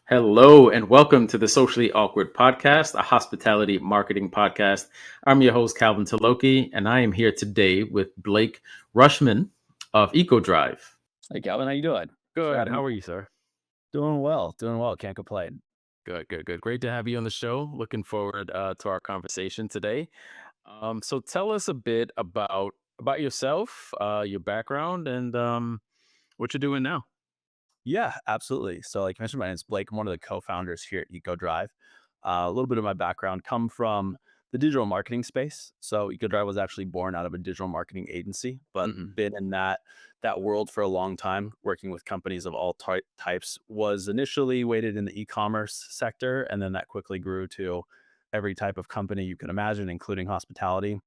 Hello and welcome to the Socially Awkward Podcast, a hospitality marketing podcast. I'm your host, Calvin Tilokee, and I am here today with Blake Ruschman of Ecodrive. Hey Calvin, how you doing? Good. How are you, sir? Doing well, doing well. Can't complain. Good. Great to have you on the show. Looking forward to our conversation today. So tell us a bit about yourself, your background, and what you're doing now. Yeah, absolutely. So, like you mentioned, my name is Blake. I'm one of the co-founders here at Ecodrive. A little bit of my background come from the digital marketing space. So, Ecodrive was actually born out of a digital marketing agency, but Hmm. been in that world for a long time, working with companies of all types. Was initially weighted in the e-commerce sector, and then that quickly grew to every type of company you can imagine, including hospitality.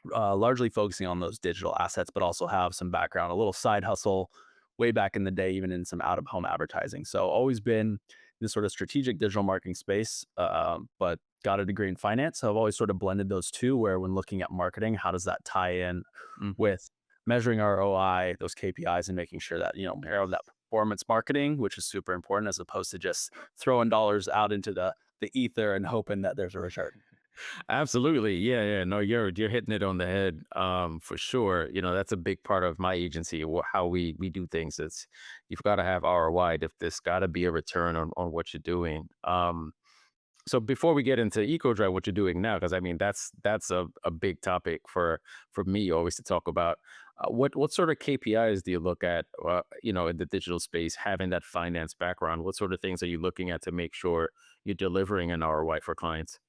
Largely focusing on those digital assets, but also have some background, a little side hustle way back in the day, even in some out of home advertising. So always been in this sort of strategic digital marketing space, but got a degree in finance. So I've always sort of blended those two, where when looking at marketing, how does that tie in Hmm. with measuring ROI, those KPIs, and making sure that, pair of that performance marketing, which is super important, as opposed to just throwing dollars out into the ether and hoping that there's a return. Absolutely. Yeah. No, you're hitting it on the head, for sure. That's a big part of my agency, how we do things. It's You've got to have ROI. If there's got to be a return on what you're doing. So before we get into EcoDrive, what you're doing now, because I mean that's a big topic for me always to talk about. What sort of KPIs do you look at? In the digital space, having that finance background, what sort of things are you looking at to make sure you're delivering an ROI for clients?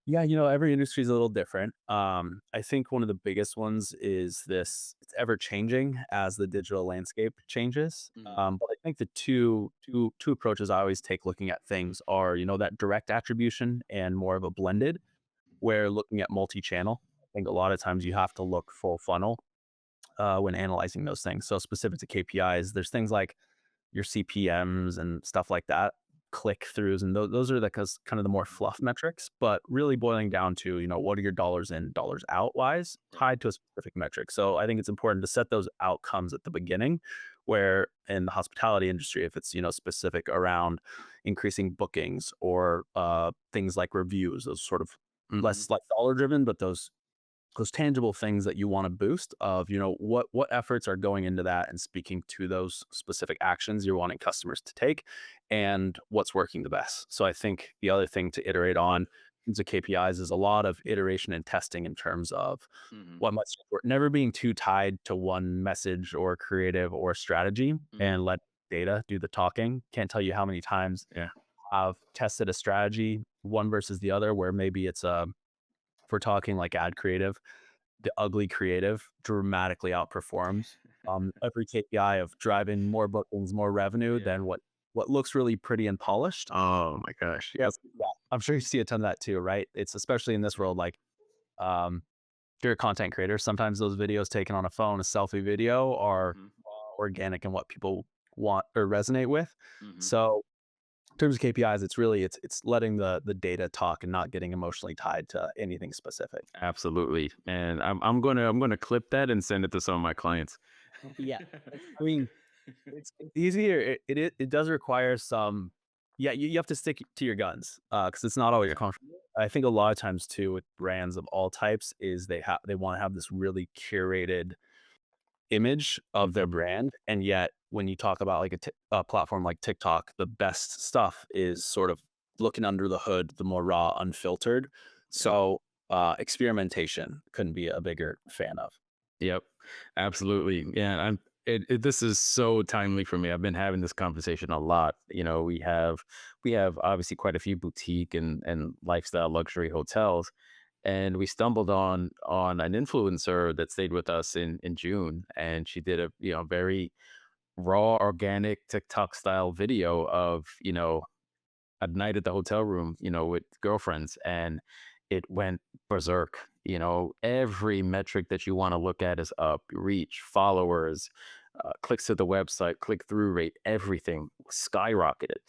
Yeah, every industry is a little different. I think one of the biggest ones is this: it's ever changing as the digital landscape changes. Hmm. But I think the two approaches I always take looking at things are, that direct attribution and more of a blended, where looking at multi-channel. I think a lot of times you have to look full funnel when analyzing those things. So specific to KPIs, there's things like your CPMs and stuff like that, click throughs, and those are the kind of the more fluff metrics. But really boiling down to, what are your dollars in, dollars out wise, tied to a specific metric. So I think it's important to set those outcomes at the beginning, where in the hospitality industry, if it's, specific around increasing bookings or things like reviews, those sort of Hmm. less like dollar driven, but those tangible things that you want to boost of, what efforts are going into that and speaking to those specific actions you're wanting customers to take, and what's working the best. So I think the other thing to iterate on into KPIs is a lot of iteration and testing in terms of Hmm. what much never being too tied to one message or creative or strategy, Hmm. and let data do the talking. Can't tell you how many times Yeah. I've tested a strategy one versus the other, where maybe it's if we're talking like ad creative, the ugly creative dramatically outperforms every KPI of driving more bookings, more revenue Yeah. than what looks really pretty and polished. Oh my gosh. Yep. Yeah, I'm sure you see a ton of that too, right? It's especially in this world, like um, if you're a content creator, sometimes those videos taken on a phone, a selfie video, are Hmm. organic and what people want or resonate with. Hmm. So in terms of KPIs, it's letting the data talk and not getting emotionally tied to anything specific. Absolutely. And I'm gonna clip that and send it to some of my clients. Yeah, I mean, it's easier. It does require some, yeah, you have to stick to your guns, because it's not always Yeah. comfortable. I think a lot of times too with brands of all types is they wanna have this really curated image of their Mhm. brand, and yet when you talk about like a platform like TikTok, the best stuff is sort of looking under the hood, the more raw, unfiltered. So, experimentation couldn't be a bigger fan of. Yep, absolutely. Yeah, this is so timely for me. I've been having this conversation a lot. We have obviously quite a few boutique and lifestyle luxury hotels, and we stumbled on an influencer that stayed with us in June, and she did a very raw, organic TikTok style video of a night at the hotel room, with girlfriends, and it went berserk. Every metric that you want to look at is up: reach, followers, clicks to the website, click through rate, everything skyrocketed.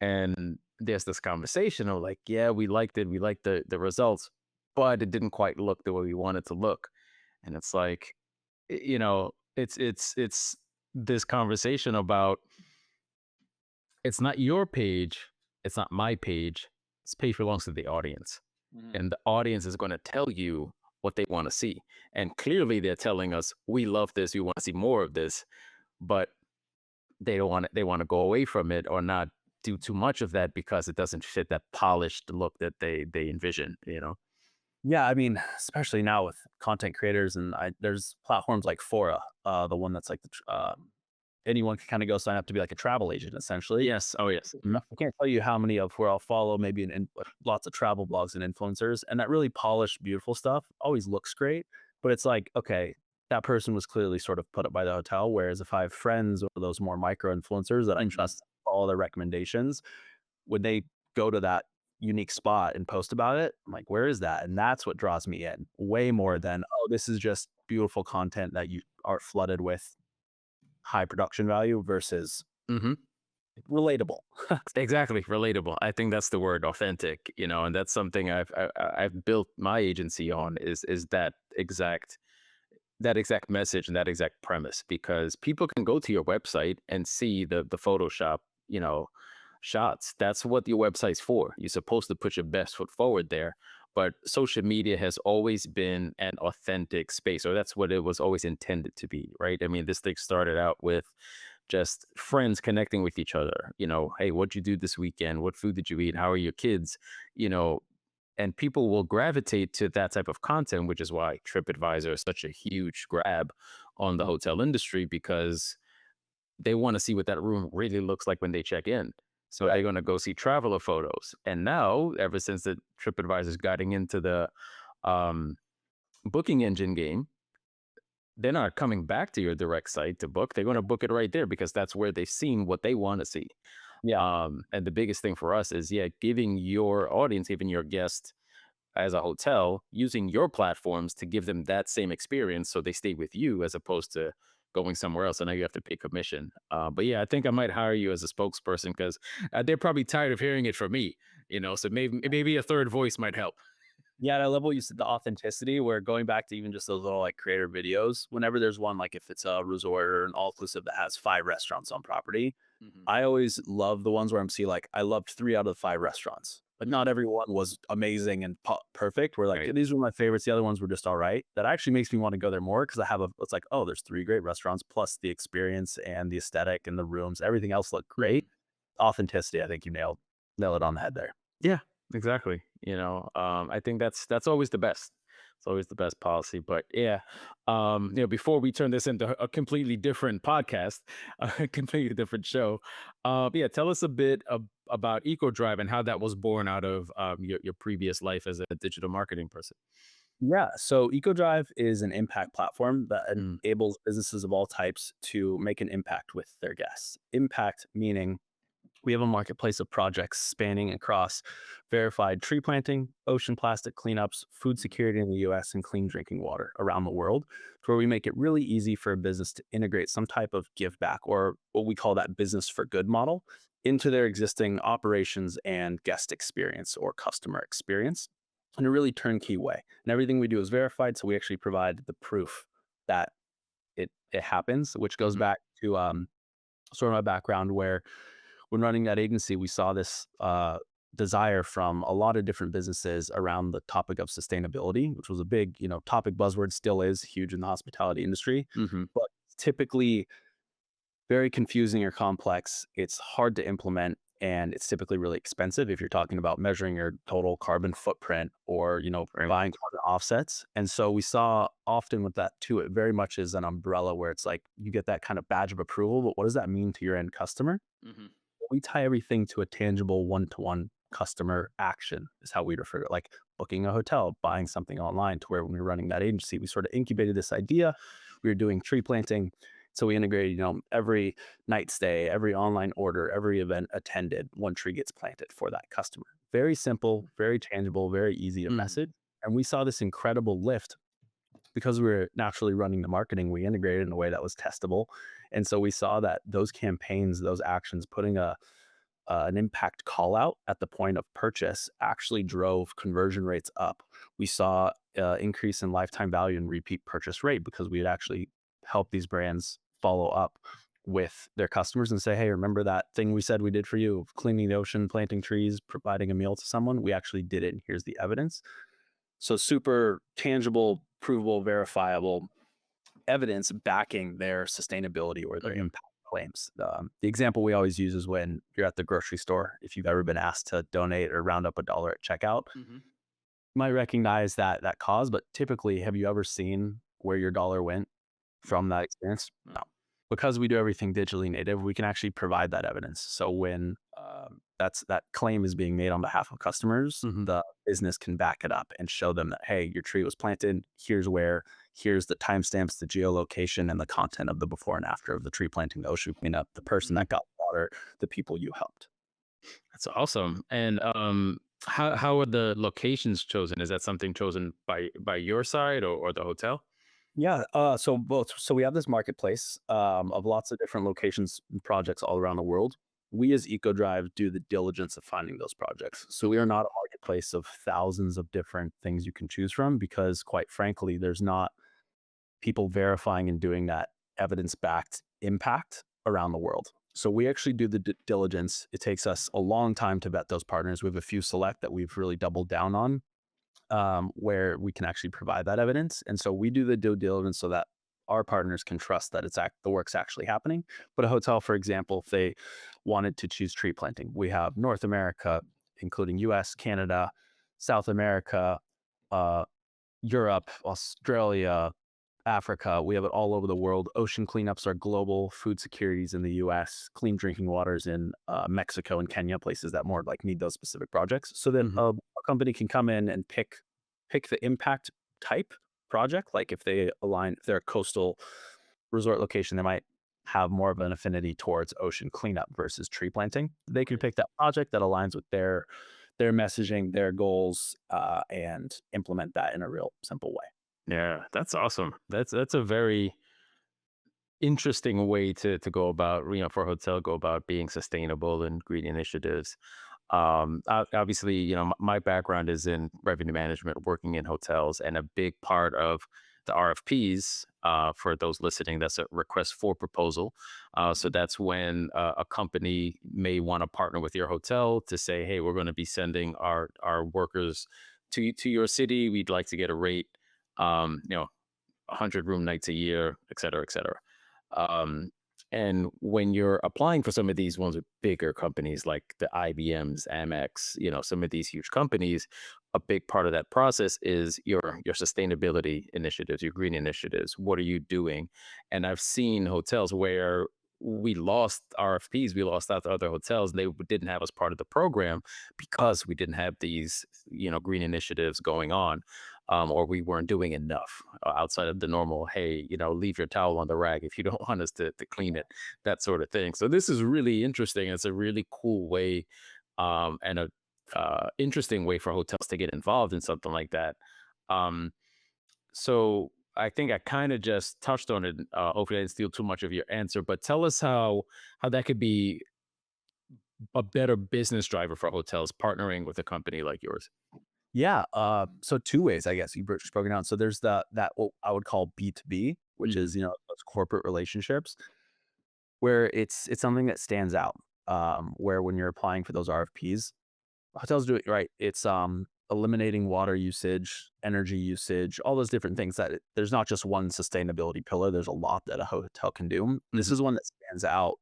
And there's this conversation of like, yeah, we liked it, we liked the results, but it didn't quite look the way we wanted to look. And it's like, it's this conversation about it's not your page, it's not my page. This page belongs to the audience. Mhm. And the audience is going to tell you what they want to see. And clearly they're telling us, we love this, we want to see more of this, but they want to go away from it or not do too much of that because it doesn't fit that polished look that they envision, you know. Yeah, I mean, especially now with content creators and there's platforms like Fora, the one that's like anyone can kind of go sign up to be like a travel agent essentially. Yes. Oh yes. Mhm. I can't tell you how many of where I'll follow maybe lots of travel blogs and influencers, and that really polished, beautiful stuff always looks great. But it's like, okay, that person was clearly sort of put up by the hotel. Whereas if I have friends or those more micro influencers that I Mhm. trust, follow their recommendations, when they go to that unique spot and post about it, I'm like, where is that? And that's what draws me in way more than, oh, this is just beautiful content that you are flooded with high production value versus Mhm. relatable. Exactly, relatable. I think that's the word, authentic, you know, and that's something I've built my agency on is that exact message and that exact premise because people can go to your website and see the Photoshop, you know, shots. That's what your website's for. You're supposed to put your best foot forward there. But social media has always been an authentic space, or that's what it was always intended to be, right? I mean, this thing started out with just friends connecting with each other. You know, hey, what'd you do this weekend? What food did you eat? How are your kids? You know, and people will gravitate to that type of content, which is why TripAdvisor is such a huge grab on the hotel industry because they want to see what that room really looks like when they check in. So they're Right. going to go see traveler photos. And now, ever since the TripAdvisor is getting into the um, booking engine game, they're not coming back to your direct site to book. They're going to book it right there because that's where they've seen what they want to see. Yeah. And the biggest thing for us is, yeah, giving your audience, giving your guest as a hotel, using your platforms to give them that same experience so they stay with you as opposed to going somewhere else. I know you have to pay commission. But yeah, I think I might hire you as a spokesperson because they're probably tired of hearing it from me, you know, so maybe a third voice might help. Yeah, and I love what you said, the authenticity, where going back to even just those little like creator videos, whenever there's one, like if it's a resort or an all inclusive that has 5 restaurants on property, Hmm. I always love the ones where I'm see like I loved 3 out of the 5 restaurants, but not Hmm. every one was amazing and perfect. Where like Right. these were my favorites, the other ones were just all right. That actually makes me want to go there more because I have a. It's like, oh, there's 3 great restaurants plus the experience and the aesthetic and the rooms, everything else looked great. Mhm. Authenticity, I think you nail it on the head there. Yeah, exactly. You know, I think that's always the best. It's always the best policy. But yeah, you know, before we turn this into a completely different podcast, a completely different show, yeah, tell us a bit about Ecodrive and how that was born out of your previous life as a digital marketing person. Yeah. So Ecodrive is an impact platform that Mm, enables businesses of all types to make an impact with their guests. Impact meaning we have a marketplace of projects spanning across verified tree planting, ocean plastic cleanups, food mhm, security in the US, and clean drinking water around the world, to where we make it really easy for a business to integrate some type of give back or what we call that business for good model into their existing operations and guest experience or customer experience in a really turnkey way. And everything we do is verified. So we actually provide the proof that it happens, which goes mhm, back to sort of my background where when running that agency, we saw this desire from a lot of different businesses around the topic of sustainability, which was a big, topic buzzword, still is huge in the hospitality industry, mhm, but typically very confusing or complex. It's hard to implement and it's typically really expensive if you're talking about measuring your total carbon footprint or, right. buying carbon offsets. And so we saw often with that too, it very much is an umbrella where it's like you get that kind of badge of approval, but what does that mean to your end customer? Mhm, We tie everything to a tangible one-to-one customer action is how we refer to it, like booking a hotel, buying something online, to where when we were running that agency, we sort of incubated this idea. We were doing tree planting. So we integrated, every night stay, every online order, every event attended, one tree gets planted for that customer. Very simple, very tangible, very easy to mhm, message. And we saw this incredible lift because we were naturally running the marketing. We integrated in a way that was testable. And so we saw that those campaigns, those actions, putting an impact call out at the point of purchase actually drove conversion rates up. We saw increase in lifetime value and repeat purchase rate because we had actually helped these brands follow up with their customers and say, hey, remember that thing we said we did for you, cleaning the ocean, planting trees, providing a meal to someone? We actually did it, and here's the evidence. So super tangible, provable, verifiable evidence backing their sustainability or their Mhm. impact claims. The example we always use is when you're at the grocery store. If you've ever been asked to donate or round up a dollar at checkout, Mhm. you might recognize that cause, but typically, have you ever seen where your dollar went No, from that experience? no. No. Because we do everything digitally native, we can actually provide that evidence. So when that claim is being made on behalf of customers, Mhm. the business can back it up and show them that, hey, your tree was planted. Here's where. Here's the timestamps, the geolocation, and the content of the before and after of the tree planting, the ocean cleanup, the person Mhm. that got water, the people you helped. That's awesome. And how are the locations chosen? Is that something chosen by your side or the hotel? Yeah, so both. So we have this marketplace of lots of different locations and projects all around the world. We as Ecodrive do the diligence of finding those projects. So we are Mhm. not a marketplace of thousands of different things you can choose from because, quite frankly, there's not people verifying and doing that evidence-backed impact around the world. So we actually do the diligence. It takes us a long time to vet those partners. We have a few select that we've really doubled down on where we can actually provide that evidence. And so we do the due diligence so that our partners can trust that the work's actually happening. But a hotel, for example, if they wanted to choose tree planting, we have North America, including US, Canada, South America, uh, Europe, Australia, Africa. We have it all over the world. Ocean cleanups are global. Food securities in the US, clean drinking waters in Mexico and Kenya, places that more like need those specific projects. So that Mhm. a company can come in and pick the impact type project. Like if they're a coastal resort location, they might have more of an affinity towards ocean cleanup versus tree planting. They can Right. pick that project that aligns with their messaging, their goals, and implement that in a real simple way. Yeah, that's awesome. That's a very interesting way to go about, for a hotel, go about being sustainable and green initiatives. Obviously, my background is in revenue management, working in hotels, and a big part of the RFPs, for those listening, that's a request for proposal. So that's when a company may want to partner with your hotel to say, hey, we're going to be sending our workers to your city. We'd like to get a rate, 100 room nights a year, et cetera, et cetera. Um, and when you're applying for some of these ones with bigger companies like the IBMs, Amex, some of these huge companies, a big part of that process is your sustainability initiatives, your green initiatives. What are you doing? And I've seen hotels where we lost RFPs, we lost out to other hotels. They didn't have us part of the program because we didn't have these, green initiatives going on, or we weren't doing enough outside of the normal, hey, leave your towel on the rag if you don't want us to clean it, that sort of thing. So this is really interesting. It's a really cool way, and a interesting way for hotels to get involved in something like that. Um, so I think I kind of just touched on it. Hopefully, I didn't steal too much of your answer, but tell us how that could be a better business driver for hotels partnering with a company like yours. Yeah, so 2 ways, I guess, just broken down. So there's that what I would call B2B, which Hmm. is, those corporate relationships where it's something that stands out, where when you're applying for those RFPs, hotels do it right. It's, eliminating water usage, energy usage, all those different things there's not just one sustainability pillar, there's a lot that a hotel can do. This Hmm. is one that stands out.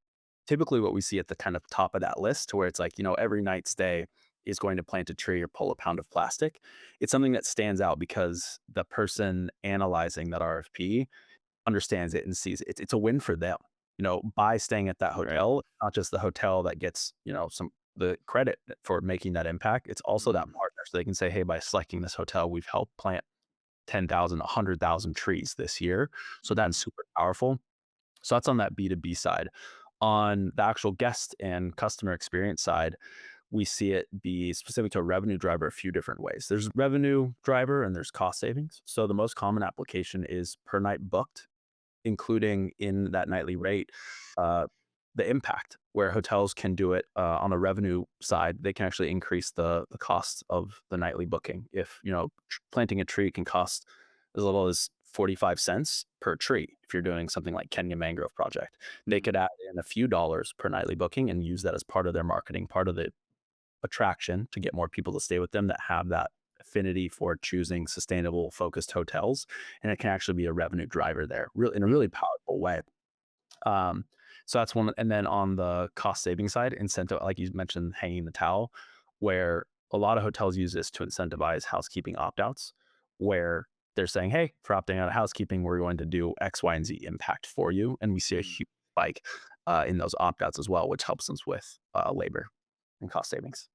Typically, what we see at the kind of top of that list to where it's like, every night stay is going to plant a tree or pull a pound of plastic. It's something that stands out because the person analyzing that RFP understands it and sees it. It's a win for them. By staying at that Right. hotel, not just the hotel that gets, the credit for making that impact. It's also that Mhm. partner. So they can say, hey, by selecting this hotel, we've helped plant 10,000, 100,000 trees this year. So Mhm. that's super powerful. So that's on that B2B side. On the actual guest and customer experience side, we see it be specific to a revenue driver a few different ways. There's revenue driver and there's cost savings. So the most common application is per night booked, including in that nightly rate, uh, the impact where hotels can do it on the revenue side. They can actually increase the cost of the nightly booking. If planting a tree can cost as little as 45 cents per tree. If you're doing something like Kenya Mangrove Project, they Mhm. could add in a few dollars per nightly booking and use that as part of their marketing, part of the attraction to get more people to stay with them that have that affinity for choosing sustainable focused hotels. And it can actually be a revenue driver there in a really Mhm. powerful way. Um, so that's one. And then on the cost saving side, incentive, like you mentioned, hanging the towel, where a lot of hotels use this to incentivize housekeeping opt outs, where they're saying, hey, for opting out of housekeeping, we're going to do X, Y, and Z impact for you. And we see a Mhm. huge spike in those opt outs as well, which helps us with labor and cost savings.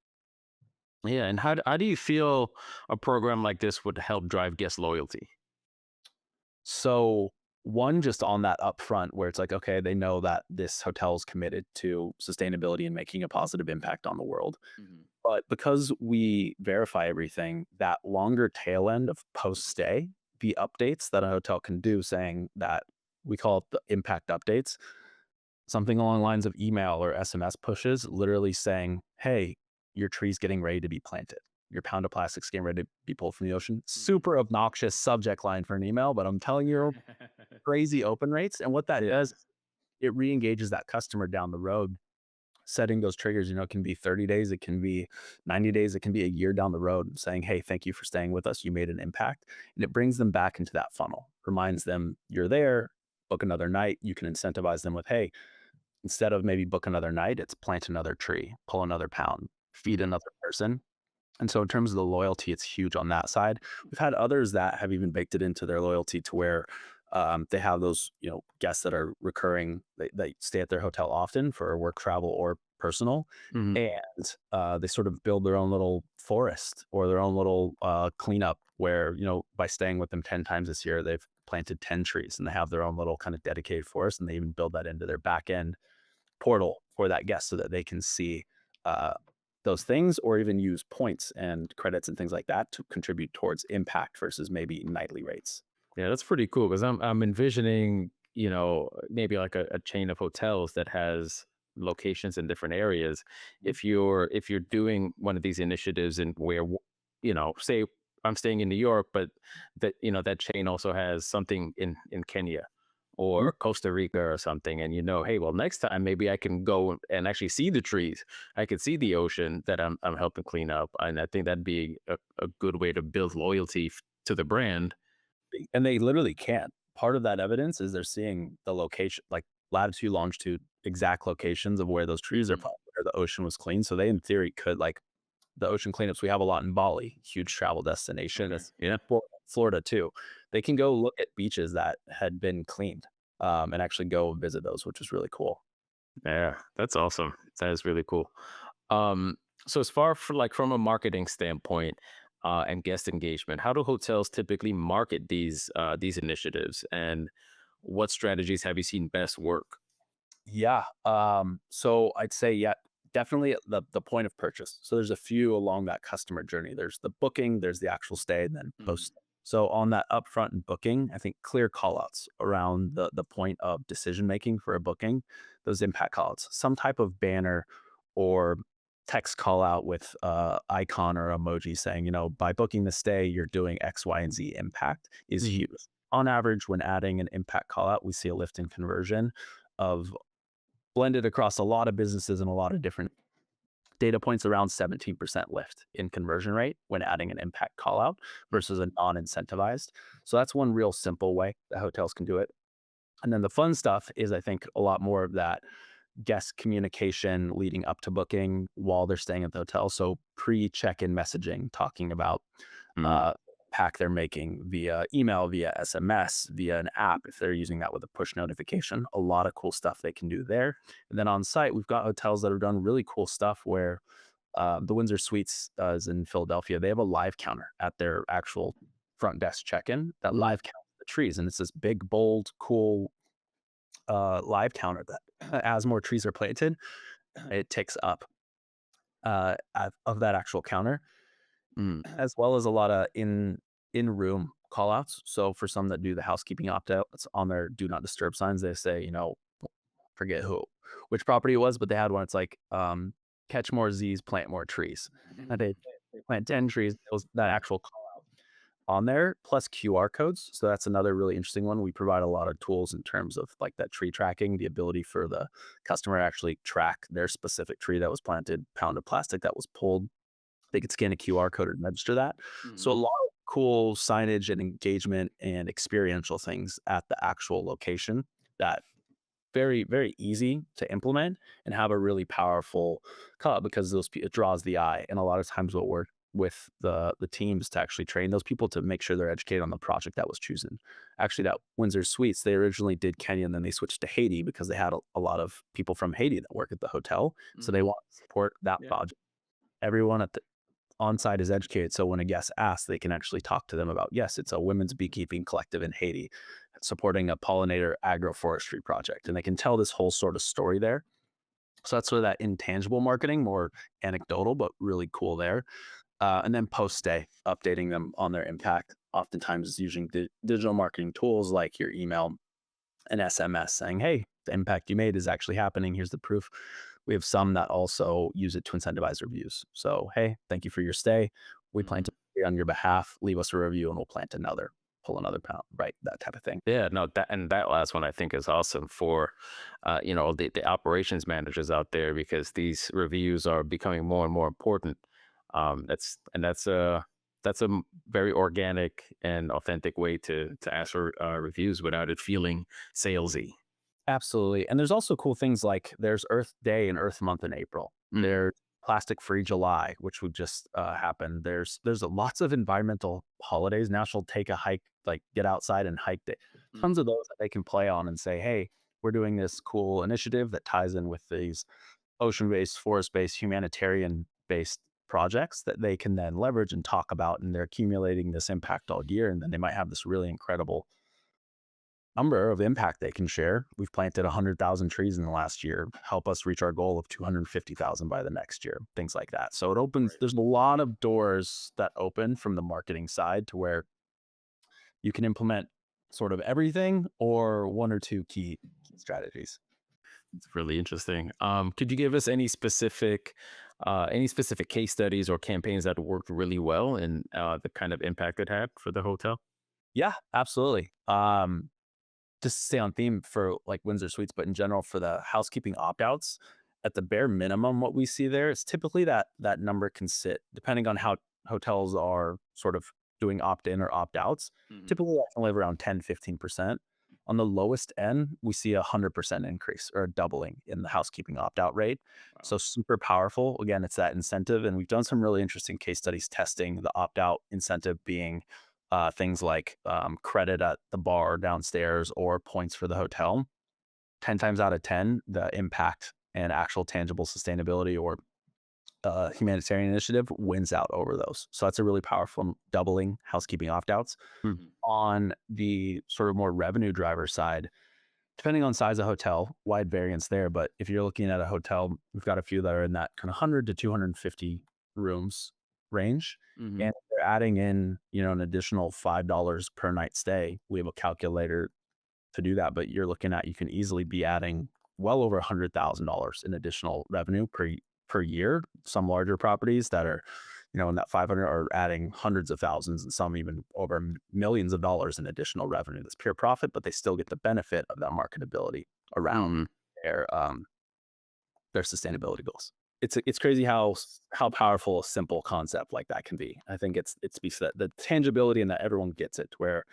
Yeah, and how do you feel a program like this would help drive guest loyalty? So, one, just on that upfront where it's like, okay, they know that this hotel is committed to sustainability and making a positive impact on the world. Mhm. But because we verify everything, that longer tail end of post stay, the updates that a hotel can do saying that we call it the impact updates, something along the lines of email or SMS pushes, literally saying, hey, your tree's getting ready to be planted. Your pound of plastic's getting ready to be pulled from the ocean. Mhm. Super obnoxious subject line for an email, but I'm telling you, crazy open rates. And what that Yeah. does, it re-engages that customer down the road. Setting those triggers, it can be 30 days, it can be 90 days, it can be a year down the road, saying, hey, thank you for staying with us. You made an impact. And it brings them back into that funnel, reminds them you're there, book another night. You can incentivize them with, hey, instead of maybe book another night, it's plant another tree, pull another pound, feed Mhm. another person. And so in terms of the loyalty, it's huge on that side. We've had others that have even baked it into their loyalty to where they have those, guests that are recurring, they stay at their hotel often for work travel or personal. Mhm. And they sort of build their own little forest or their own little cleanup where, by staying with them 10 times this year, they've planted 10 trees and they have their own little kind of dedicated forest. And they even build that into their back end portal for that guest so that they can see uh, those things or even use points and credits and things like that to contribute towards impact versus maybe nightly rates. Yeah, that's pretty cool because I'm envisioning, maybe like a chain of hotels that has locations in different areas. Mhm. If you're doing one of these initiatives and where, say I'm staying in New York, but that chain also has something in Kenya Mhm. or Costa Rica or something, and hey, well, next time maybe I can go and actually see the trees. I could see the ocean that I'm helping clean up, and I think that'd be a good way to build loyalty to the brand. And they literally can. Part of that evidence is they're seeing the location, like latitude, longitude, exact locations of where those trees are Mhm. planted, where the ocean was clean. So they, in theory, could like the ocean cleanups we have a lot in Bali, huge travel destination. Okay. It's Yeah. Florida too. They can go look at beaches that had been cleaned and actually go visit those, which is really cool. Yeah. That's awesome. That is really cool. Um, so as far for like from a marketing standpoint, and guest engagement, how do hotels typically market these initiatives, and what strategies have you seen best work? Yeah. So I'd say, yeah, definitely at the point of purchase. So there's a few along that customer journey. There's the booking, there's the actual stay, and then Mhm. post. So on that upfront and booking, I think clear call outs around the point of decision making for a booking, those impact call outs, some type of banner or text call out with icon or emoji saying, by booking the stay, you're doing X, Y, and Z impact is Mhm. huge. On average, when adding an impact call out, we see a lift in conversion of blended across a lot of businesses and a lot of different data points around 17% lift in conversion rate when adding an impact call out versus a non-incentivized. So that's one real simple way that hotels can do it. And then the fun stuff is I think a lot more of that guest communication leading up to booking while they're staying at the hotel. So pre-check-in messaging, talking about Mhm. uh, pack they're making via email, via SMS, via an app, if they're using that with a push notification. A lot of cool stuff they can do there. And then on site, we've got hotels that have done really cool stuff where the Windsor Suites is in Philadelphia. They have a live counter at their actual front desk check-in that Mhm. live counts the trees. And it's this big, bold, cool live counter that as more trees are planted, it ticks up of that actual counter, Mhm. as well as a lot of in room call outs. So for some that do the housekeeping opt outs on their do not disturb signs, they say, forget which property it was, but they had one. It's like catch more Z's, plant more trees. And they plant 10 trees. It was that actual call out. on there, plus QR codes. So that's another really interesting one. We provide a lot of tools in terms of like that tree tracking, the ability for the customer to actually track their specific tree that was planted, pound of plastic that was pulled. They could scan a QR code and register that. So a Mhm. lot of cool signage and engagement and experiential things at the actual location that very, very easy to implement and have a really powerful cut because it draws the eye. And a lot of times what we're with the teams to actually train those people to make sure they're educated on the project that was chosen. Actually, that Windsor Suites, they originally did Kenya and then they switched to Haiti because they had a lot of people from Haiti that work at the hotel. So they Mhm. want to support that Yeah. project. Everyone at the on-site is educated, so when a guest asks, they can actually talk to them about, yes, it's a women's beekeeping collective in Haiti supporting a pollinator agroforestry project, and they can tell this whole sort of story there. So that's sort of that intangible marketing, more anecdotal, but really cool there. And then post-stay, updating them on their impact, oftentimes using digital marketing tools like your email an SMS saying, "Hey, the impact you made is actually happening. Here's the proof." We have some that also use it to incentivize reviews. So, "Hey, thank you for your stay. We plan to Mhm. pay on your behalf. Leave us a review and we'll plant another, pull another pound." Right, that type of thing. Yeah, no, that last one I think is awesome for, the operations managers out there because these reviews are becoming more and more important. That's a very organic and authentic way to ask for reviews without it feeling salesy. Absolutely. And there's also cool things like there's Earth Day and Earth Month in April. Mhm. There's Plastic Free July, which would just happen. There's lots of environmental holidays. National Take a Hike, like get outside and hike day. Tons of Mhm. those that they can play on and say, hey, we're doing this cool initiative that ties in with these ocean-based, forest-based, humanitarian-based projects that they can then leverage and talk about. And they're accumulating this impact all year. And then they might have this really incredible number of impact they can share. We've planted 100,000 trees in the last year, help us reach our goal of 250,000 by the next year, things like that. So it opens, Right. there's a lot of doors that open from the marketing side to where you can implement sort of everything or one or two key strategies. It's really interesting. Could you give us any specific case studies or campaigns that worked really well and the kind of impact it had for the hotel? Yeah, absolutely. Just to stay on theme for like Windsor Suites, but in general for the housekeeping opt-outs, at the bare minimum, what we see there is typically that number can sit, depending on how hotels are sort of doing opt-in or opt-outs, Mhm. typically that can live around 10-15%. On the lowest end, we see 100% increase or a doubling in the housekeeping opt-out rate. Wow. So super powerful. Again, it's that incentive, and we've done some really interesting case studies testing the opt-out incentive being things like credit at the bar downstairs or points for the hotel. 10 times out of 10, the impact and actual tangible sustainability or humanitarian initiative wins out over those. So that's a really powerful doubling housekeeping opt outs. Mhm. On the sort of more revenue driver side, depending on size of hotel, wide variance there. But if you're looking at a hotel, we've got a few that are in that kind of 100 to 250 rooms range. Mhm. And if they're adding in, an additional $5 per night stay. We have a calculator to do that, but you're looking at you can easily be adding well over $100,000 in additional revenue per year. Some larger properties that are, in that 500 are adding hundreds of thousands and some even over millions of dollars in additional revenue. That's pure profit, but they still get the benefit of that marketability around Mhm. their sustainability goals. It's crazy how powerful a simple concept like that can be. I think it speaks to that the tangibility and that everyone gets it, where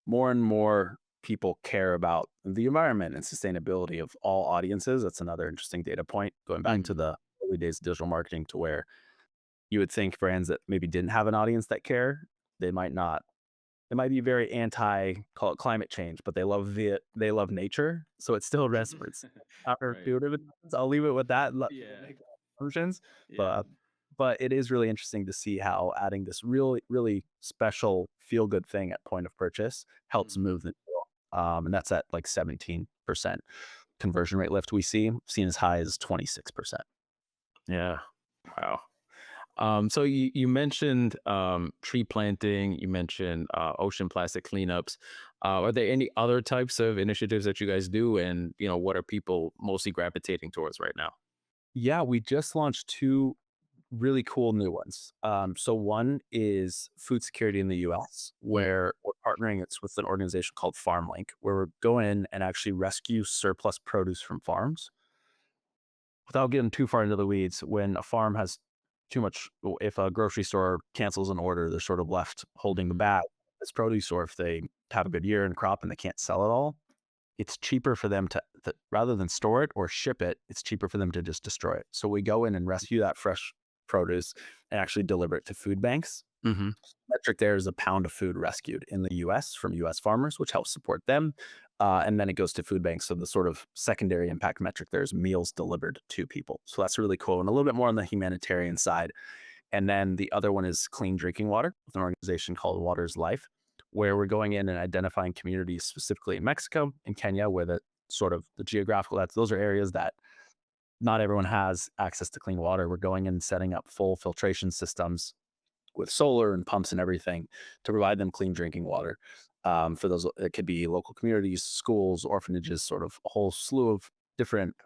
more and more people care about the environment and sustainability of all audiences. That's another interesting data point going back to Mhm. the early days of digital marketing to where you would think brands that maybe didn't have an audience that care, they might not. They might be very anti, call it climate change, but they love nature, so it still resonates. Right. Counterintuitive. I'll leave it with that. People Yeah. make assumptions, Yeah. but it is really interesting to see how adding this really, really special feel good thing at point of purchase helps Mhm. move the needle. And that's at like 17% conversion rate lift we see, seen as high as 26%. Yeah. Wow. So you mentioned tree planting, you mentioned ocean plastic cleanups. Are there any other types of initiatives that you guys do, and what are people mostly gravitating towards right now? Yeah, we just launched two. really cool new ones. So one is food security in the US, Mm. where we're partnering. It's with an organization called FarmLink, where we're going in and actually rescue surplus produce from farms. Without getting too far into the weeds, when a farm has too much, if a grocery store cancels an order, they're sort of left holding the Mhm. bag. This produce, or if they have a good year and crop and they can't sell it all, it's cheaper for them to rather than store it or ship it, it's cheaper for them to just destroy it. So we go in and rescue that fresh produce and actually deliver it to food banks. Mhm. Metric there is a pound of food rescued in the US from US farmers, which helps support them. And then it goes to food banks. So the sort of secondary impact metric there is meals delivered to people. So that's really cool. And a little bit more on the humanitarian side. And then the other one is clean drinking water with an organization called Water's Life, where we're going in and identifying communities specifically in Mexico and Kenya, where the sort of the geographical, that's those are areas that not everyone has access to clean water. We're going in and setting up full filtration systems with solar and pumps and everything to provide them clean drinking water. For those, it could be local communities, schools, orphanages, sort of a whole slew of different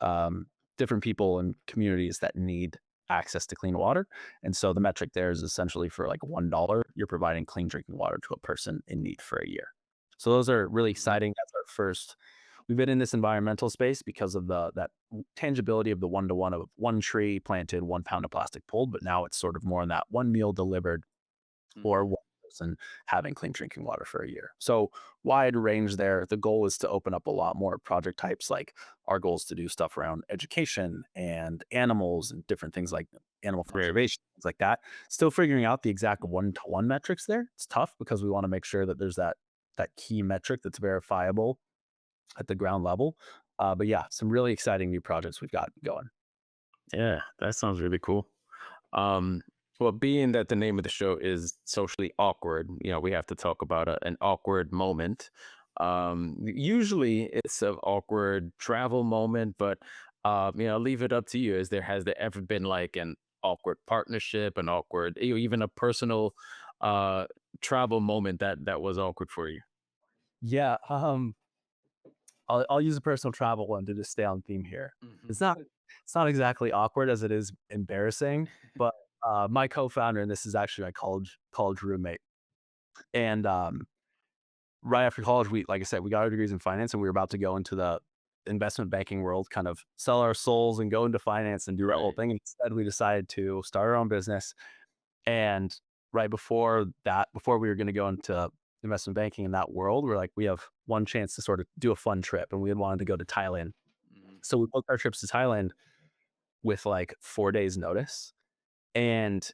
um, different people and communities that need access to clean water. And so the metric there is essentially for like $1, you're providing clean drinking water to a person in need for a year. So those are really Mhm. exciting. That's our first. We've been in this environmental space because of the that tangibility of the one to one of one tree planted, 1 pound of plastic pulled, but now it's sort of more on that one meal delivered or Mhm. one person having clean drinking water for a year. So wide range there. The goal is to open up a lot more project types. Like our goal is to do stuff around education and animals and different things like animal Right. conservation, things like that. Still figuring out the exact one-to-one metrics there. It's tough because we want to make sure that there's that key metric that's verifiable at the ground level. But yeah, some really exciting new projects we've got going. Yeah, that sounds really cool. Um, well, being that the name of the show is socially awkward, we have to talk about an awkward moment. Usually it's an awkward travel moment, but I'll leave it up to you. Has there ever been like an awkward partnership, an awkward, even a personal uh travel moment that was awkward for you? Yeah, I'll use a personal travel one to just stay on theme here. Hmm. It's not exactly awkward as it is embarrassing, but, my co-founder, and this is actually my college roommate, and, right after college, like I said, we got our degrees in finance, and we were about to go into the investment banking world, kind of sell our souls and go into finance and do that whole Right. thing, and instead we decided to start our own business, and right before that, before we were gonna go into investment banking in that world, we're like, "We have one chance to sort of do a fun trip," and we had wanted to go to Thailand. Hmm. So we booked our trips to Thailand with like 4 days notice, and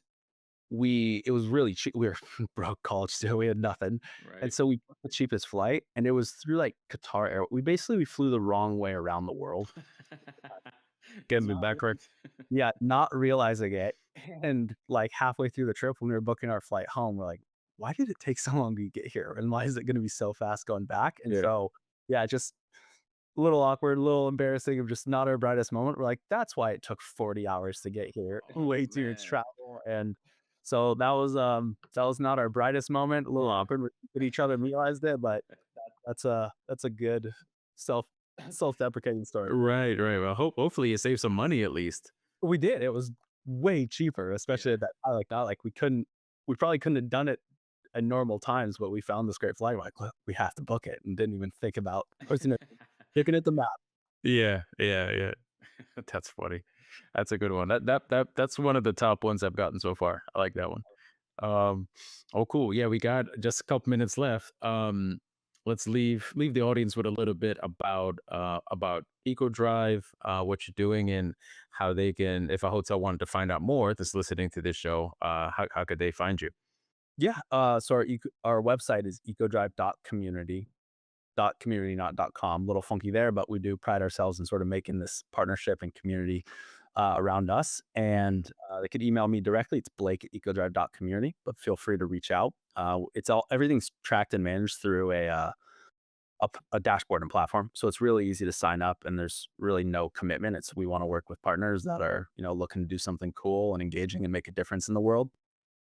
it was really cheap. We were broke college student, we had nothing, and Right. so we booked the cheapest flight, and it was through, like, Qatar Air we flew the wrong way around the world. Getting me Not back right. Yeah, not realizing it, and, like, halfway through the trip when we were booking our flight home, we're like, "Why did it take so long to get here, and why is it gonna be so fast going back?" And Yeah. so, yeah, just a little awkward, a little embarrassing of just not our brightest moment. We're like, "That's why it took 40 hours to get here, Oh way too much man. travel," and so that was not our brightest moment, a little Yeah. awkward. We looked at each other and realized it, but that's a good self self-deprecating story. Right, right. Well, hopefully you save some money at least. We did, it was way cheaper, especially at Yeah. that like, not like we probably couldn't have done it at normal times, but we found this great flight, we're like, "Look, we have to book it," and didn't even think about looking at the map. Yeah, yeah, yeah. That's funny. That's a good one. That's one of the top ones I've gotten so far. I like that one. Um, oh, cool. Yeah, we got just a couple minutes left. Let's leave the audience with a little bit about Ecodrive, what you're doing, and how they can. If a hotel wanted to find out more, that's listening to this show, how could they find you? Yeah, so our website is ecodrive.community. .community, not .com. A little funky there, but we do pride ourselves in sort of making this partnership and community, around us, and, they could email me directly. It's blake@ecodrive.community, but feel free to reach out. Everything's tracked and managed through a dashboard and platform, so it's really easy to sign up, and there's really no commitment. We wanna work with partners that are, looking to do something cool and engaging and make a difference in the world.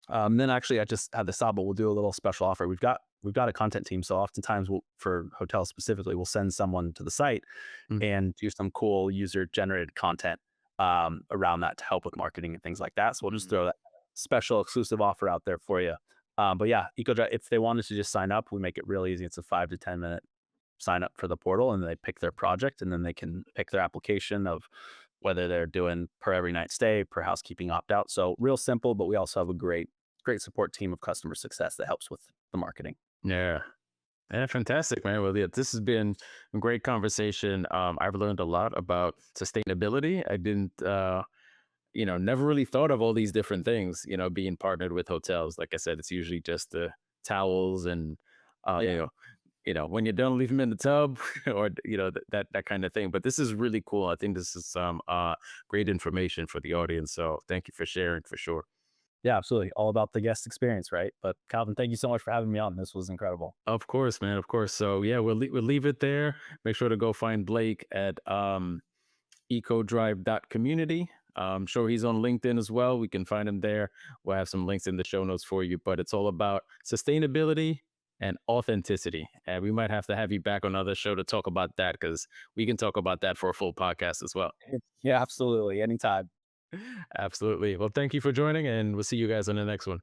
Then actually I just had this thought, but we'll do a little special offer. We've got a content team, so oftentimes for hotels specifically, we'll send someone to the site Mm. and do some cool user generated content around that to help with marketing and things like that. So we'll just Mm. throw that special exclusive offer out there for you. But yeah, Ecodrive, if they wanted to just sign up, we make it real easy. It's a 5 to 10 minute sign up for the portal, and they pick their project, and then they can pick their application of whether they're doing per every night stay, per housekeeping opt out. So real simple, but we also have a great support team of customer success that helps with the marketing. Yeah. Yeah, fantastic, man. Well, yeah, this has been a great conversation. I've learned a lot about sustainability. I didn't, never really thought of all these different things, being partnered with hotels. Like I said, it's usually just the towels and, uh, Yeah. you know, when you're done, leave them in the tub or, that kind of thing. But this is really cool. I think this is some great information for the audience. So thank you for sharing for sure. Yeah, absolutely. All about the guest experience, right? But Calvin, thank you so much for having me on. This was incredible. Of course, man. Of course. So yeah, we'll leave it there. Make sure to go find Blake at ecodrive.community. I'm sure he's on LinkedIn as well. We can find him there. We'll have some links in the show notes for you. But it's all about sustainability and authenticity. And we might have to have you back on another show to talk about that because we can talk about that for a full podcast as well. Yeah, absolutely. Anytime. Absolutely. Well, thank you for joining, and we'll see you guys on the next one.